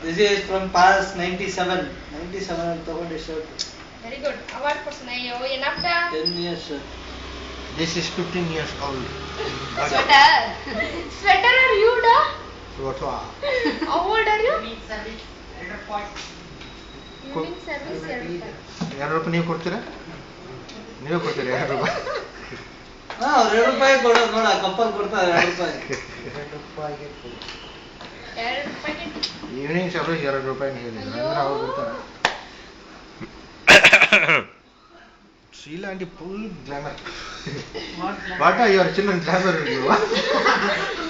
This is from past 97. 97 and tagond shirt. Very good. Award person. Ayo, enapta? 10 years shirt. This is 15 years old. Sweater. Sweater or you da? What? How old are you? Need service. Elder point. Evening service. ₹2 ನೀವು ಕೊಡ್ತೀರಾ? ನೀವೇ ಕೊಡ್ತೀರಾ ₹2? ಅವ್ರು ₹2 ಕೊಡೋದು ನೋಡ ಕಪ್ಪಲ್ ಕೊಡ್ತಾರೆ ₹2. Evening service ₹2 ಹೇಳಿದ್ರು ಅಂದ್ರೆ ಅವ್ರು ಕೊಡ್ತಾರೆ. Sheila aunty full glamour. What are your children glamour with you?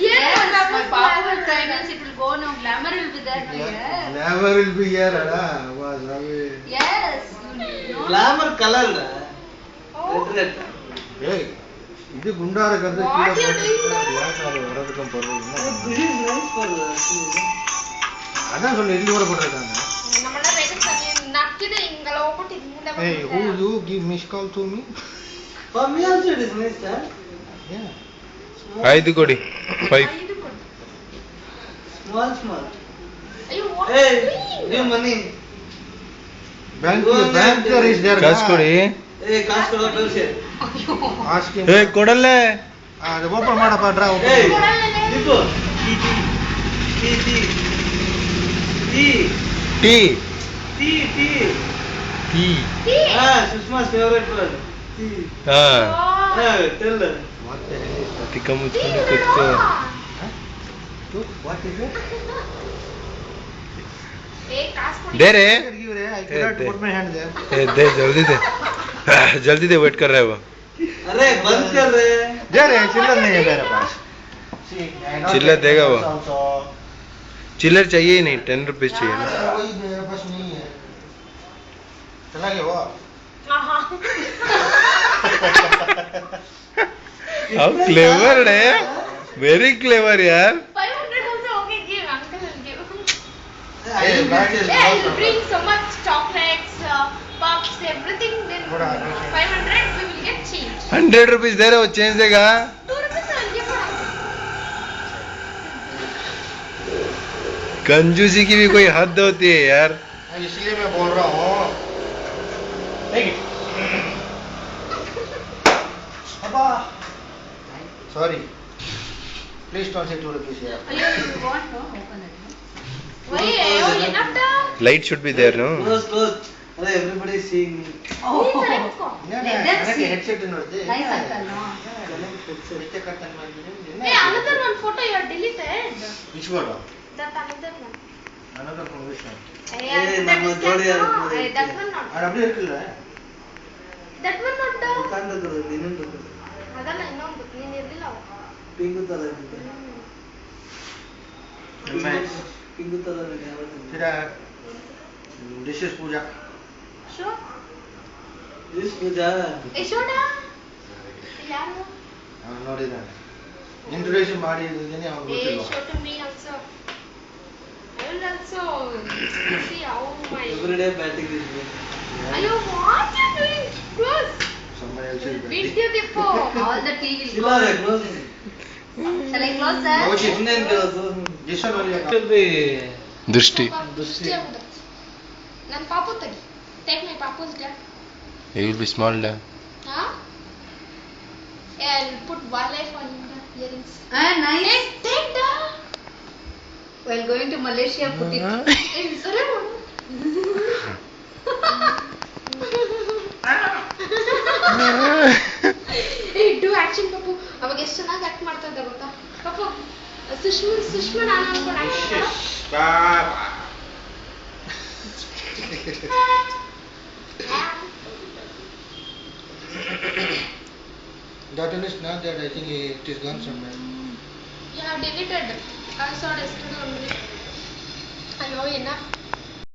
Yes, my papa will try means it will go now. Glamour will be there. Yes. Glamour will be here, ada. Was Yes. Glamour colour red. ಏಯ್ ಇದು ಗುಂಡಾರ ಗದ್ದೆ What you doing? ಯಾಕೆ ಅದು ಹೊರದಕ್ಕೆ ಬರೋದು? This is nice for ಅதான் சொல்லு ಇಲ್ಲಿ ಹೊರ ಕೊಟ್ಟಿದ್ದಾನೆ. ನಮ್ಮಣ್ಣ ರೇಖೆ ನಕ್ಕಿದೆ ಹಿಂಗೆಲ್ಲ ಹೋಗ್ಬಿಟ್ಟು ಹಿಂದೆ Hey, who you give miss call to me? For me also it is nice, sir. Yeah. 5 ಕೊಡಿ 5. Small. ಅಯ್ಯೋ what Hey, are you doing? give money. Banker is there. ಕಾಸು ಕೊಡಿ. Hey, ಕಾಸು ಕೊಡೋ ತೋರಿಸಿ. Ask him. ಏ ಕೊಡಲ್ಲೇ. ಅದು ಓಪನ್ ಮಾಡಪ್ಪ draw Hey, open. Nico. T. Sushma's favorite word. T. ಹಾ Tell her. What the hell is that? ತಿಕ್ಕ ಮುಚ್ಕೊಂಡು ಕೂತ್ಕೋ. What is it? ಏ ಕಾಸು ಕೊಡಿ. दे रे. Give it. I cannot put my hand there. ए दे जल्दी दे वेट कर रहा है वो. अरे बंद कर रहे. दे रहे चिल्लर नहीं है मेरे पास. चिल्लर देगा वो. Also. चिल्लर चाहिए ही नहीं, 10 रुपीस चाहिए ना. वही मेरे पास नहीं है. चला गया वो. ಆಹಾ. How clever है, very clever यार. 500 also okay, give uncle will give. Hey, that is Yeah, I will bring so much chocolates, puffs, everything. Then What are you? 500 we will get change. 100 rupees दे रहे हो, change देगा. 2 rupees I will give for uncle. कंजूसी की भी कोई हद होती है यार. इसलिए मैं बोल रहा हूँ. Sorry. Please don't say 2 rupees here. Ayo, you want no? Open it. Why? Ayo, enough da. Light should be there, no? Close. अरे everybody is seeing me. Oh. ನನಗೆ headset ನೋಡ್ದೆ. Nice uncle, no? Hey, another one photo you have deleted. Which photo? That another one. Another from which one? Hey, Hey, that ನಮ್ಮ is ಜೋಡಿ that, no. ಆಗ್ತದೆ. Hey, that one not. ಅದು அப்படியே இருக்குல்ல? That one not da. ಕಾಂತಕರು ಇನ್ನೊಂದು ಅದಲ್ಲ ಇನ್ನೊಂದು ನೀನು ಇರ್ಲಿಲ್ಲ ಅವಾಗ. ಪಿಂಗು ತರ ಇದ್ದಿದೆ. Nice. ಪಿಂಗು ತರ ಇದೆ ಯಾವತ್ತು. फिर this is Puja. Sure. This ಪೂಜಾ. ಯಶೋದ. ಯಾರು? ನೋಡಿದ್ದಾನೆ. ಇಂಟ್ರೊಡ್ಯೂಸ್ ಮಾಡಿದ್ದೀನಿ ಅವನು Hey, ಗೊತ್ತಿಲ್ಲ. show to me also. I will also see how my. Everyday batting is good. Ayo, what you doing? Close. Somebody else is Beat betting. you the All the tea will ಇಲ್ಲ go. ರೇ close. Shall I close that? How is it? ಇನ್ನೇನು ಕೇಳೋದು? This one only. Should be दृष्टि. ದೃಷ್ಟಿ ಆಗ್ಬಿಡುತ್ತೆ. ನನ್ನ ಪಾಪು ತೆಗಿ. Take my papu's dad. He will be small da. Huh? Yeah, I'll put wildlife on the earrings. Ah, nice. Take da. While going to Malaysia, put it. Hey, sorry, mom. Hey, do action, papu. ಅವಾಗ ಎಷ್ಟು ಚೆನ್ನಾಗಿ act ಮಾಡ್ತಾ ಇದ್ದ ಗೊತ್ತಾ? ಪಾಪು, ಸುಷ್ಮಾ ನಾನು ಅನ್ಕೊಂಡು act ಮಾಡ. That one is not that. I think it is gone somewhere. You have deleted. I saw it yesterday only. Ayo, enough.